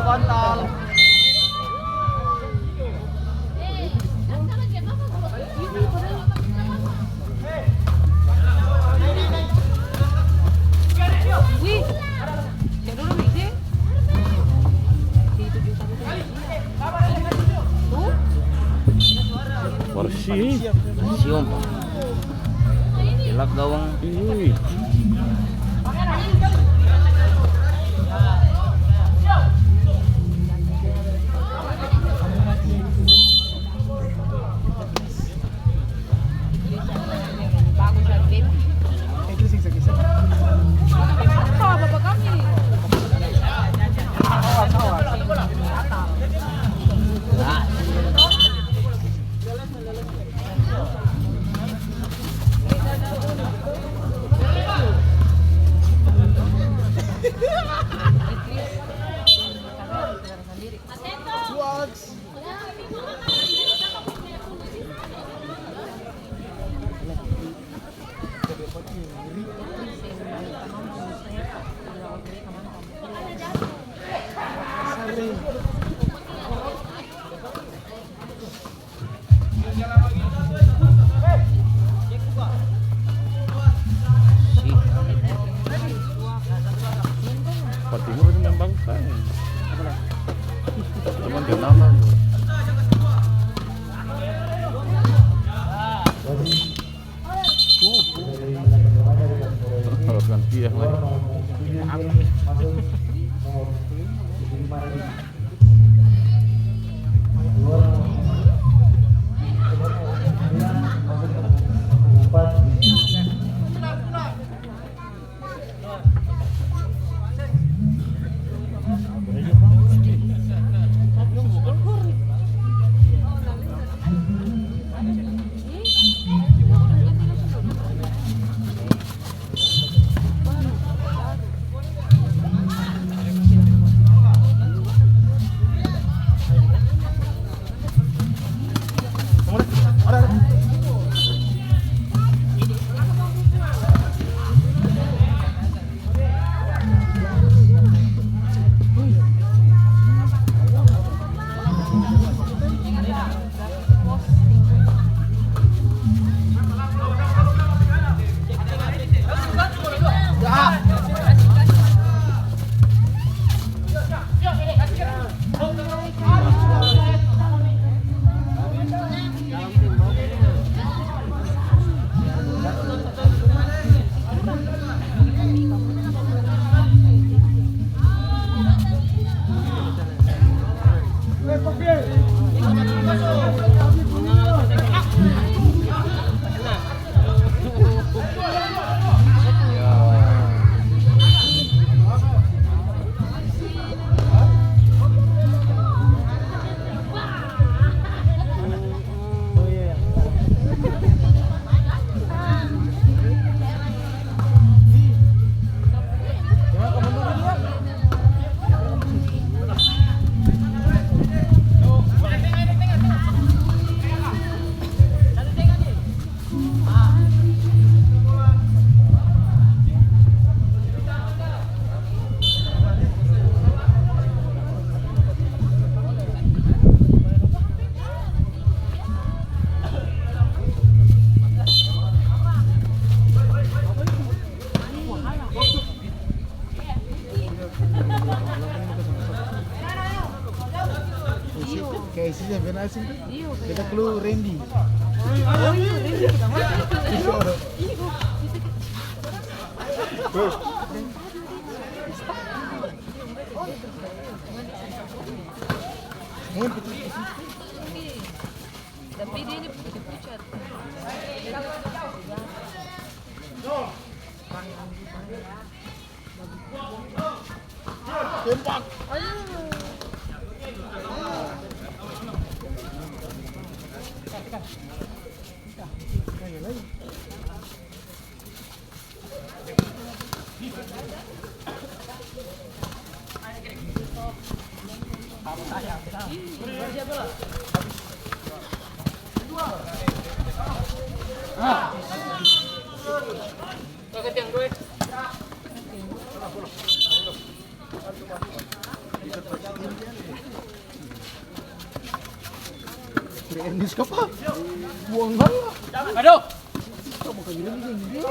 Kontol. Bersih. Siom. Gelap gawang. Pattimura itu memang kan. Cuman dia nama. Kalau ganti ya lagi. Kasih yang benar sih. Kita keluar Randy. Oh iya, Randy kita mana? Tapi dia ini pucat. Tembak. Nangis ka pa. Buang lang. Aduh. Kamu kagiling hindi.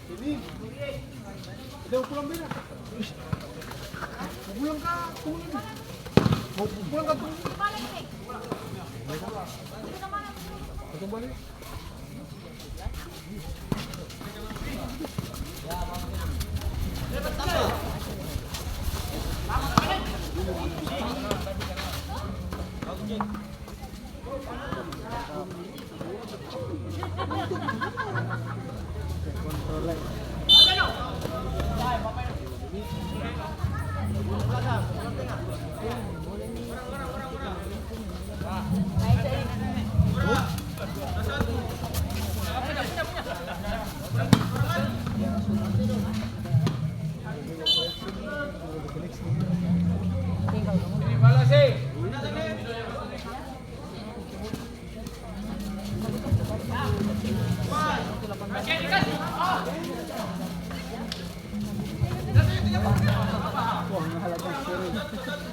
Ini. Udah pulang beda. Pulang ka, pulang. Mau pulang ka tuh. Balik.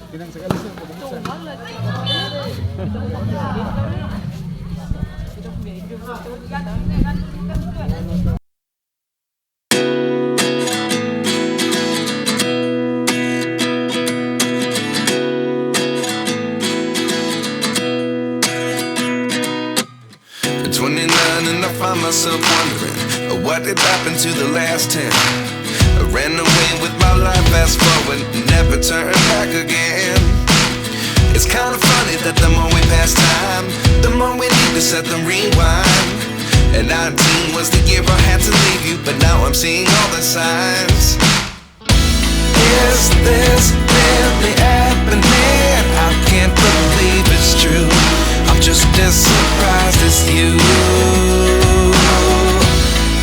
Pinang sekali sih pembukaan. At 29 and I find myself wondering what did happen to the last 10. I ran away with my life, fast forward, never turn back again. It's kind of funny that the more we pass time, the more we need to set them rewind. And 19 was the year I had to leave you, but now I'm seeing all the signs. Is this really happening? I can't believe it's true. I'm just as surprised as you.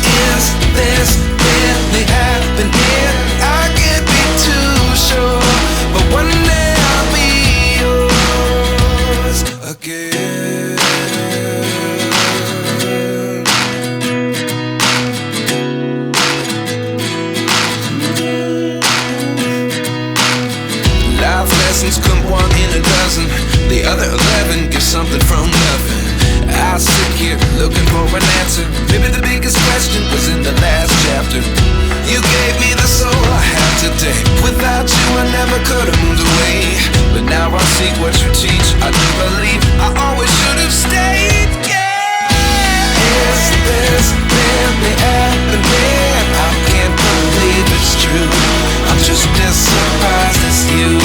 Is this really happening? I can't be too sure, but one day I'll be yours again. Life lessons come one in a dozen, the other 11 give something from nothing. I sit here looking for an answer. Maybe the biggest question was in the last chapter. You gave me the soul I have today. Without you I never could have moved away. But now I see what you teach. I do believe I always should have stayed. Yeah. Is this really happening? I can't believe it's true. I'm just as surprised as you.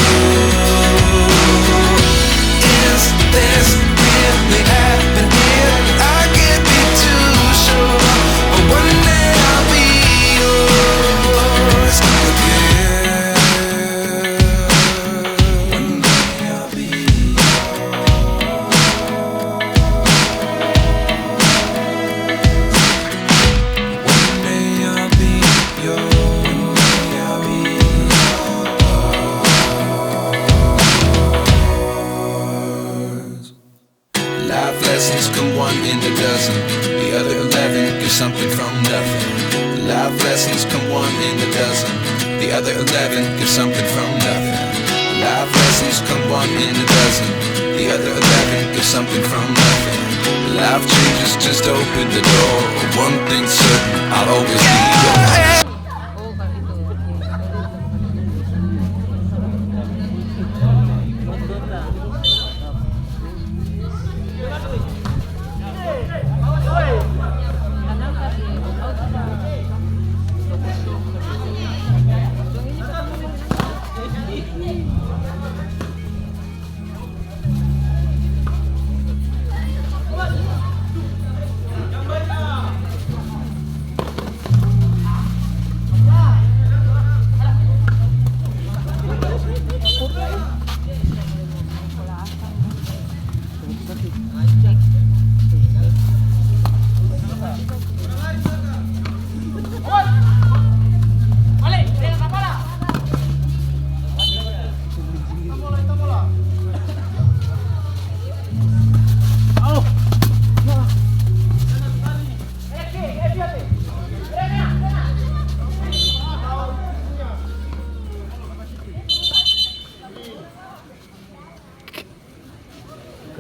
Is this really happening? I can't be too sure, but one day I'll be yours again. One day I'll be yours. One day I'll be yours. Life lessons come one in a dozen, the other 11 give something from nothing. Life lessons come one in a dozen, the other 11 give something from nothing. Life lessons come one in a dozen, the other 11 give something from nothing. Life changes just open the door. One thing's certain, I'll always be yours.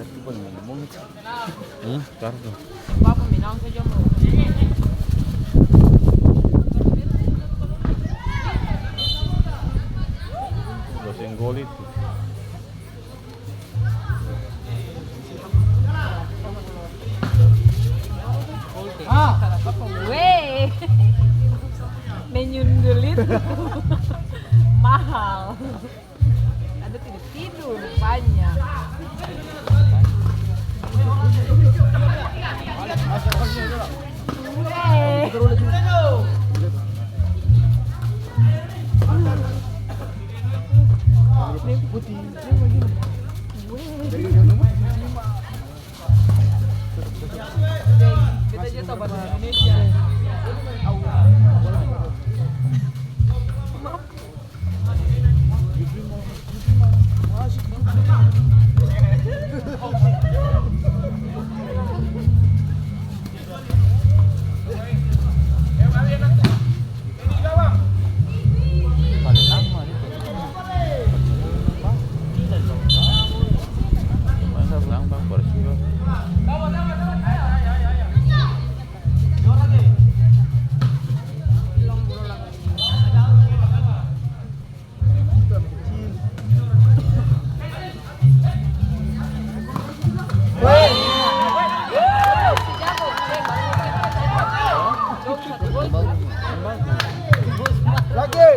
Berarti Bang ngomong itu. Kartu. Papa minang saja mo. Udah senggol itu. Weh. Menyundulit. Mahal. Ada tidak tidur banyak. Kita aja sobat Indonesia. Paling lama itu. Masa bilang Bang Persib. Lagi.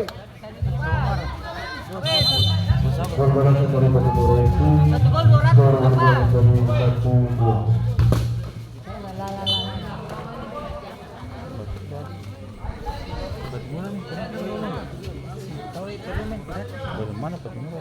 Gol balasan dari Pattimura itu Satu gol 200 skor apa? dari 1-2. Dari mana Pattimura?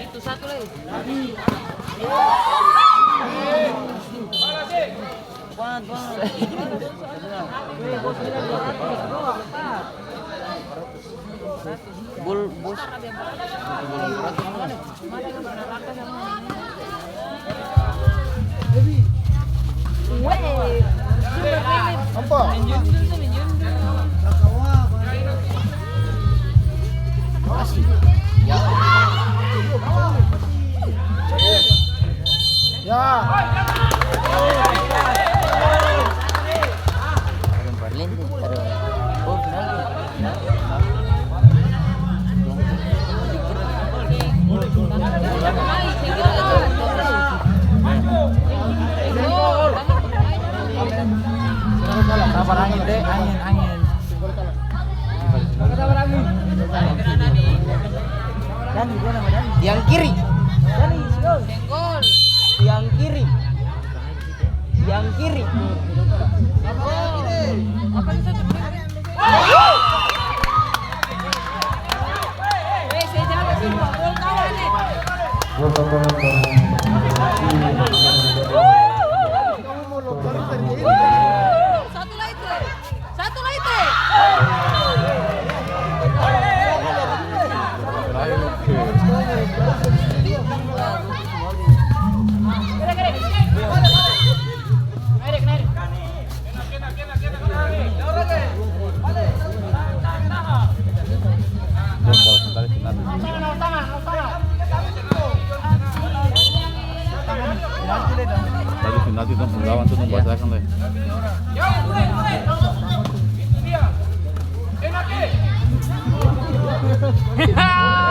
Itu satu lagi. Bul bos. Weh. Apa? Menyundul tuh menyundul. Kasih. Ya. Ya. Ada Berlin tuh. Ada. Oh, final. Sabar angin deh, angin. Yang kiri. Senggol. Yang kiri. Yang kiri. Apa ini satu? Weh, saya jaga sih, Pak. Gol kawan nih. Gol tambahan dari Satu lagi tuh. Satu lagi tuh. Tadi final itu penggawan tuh membacakan lah. Hahaha.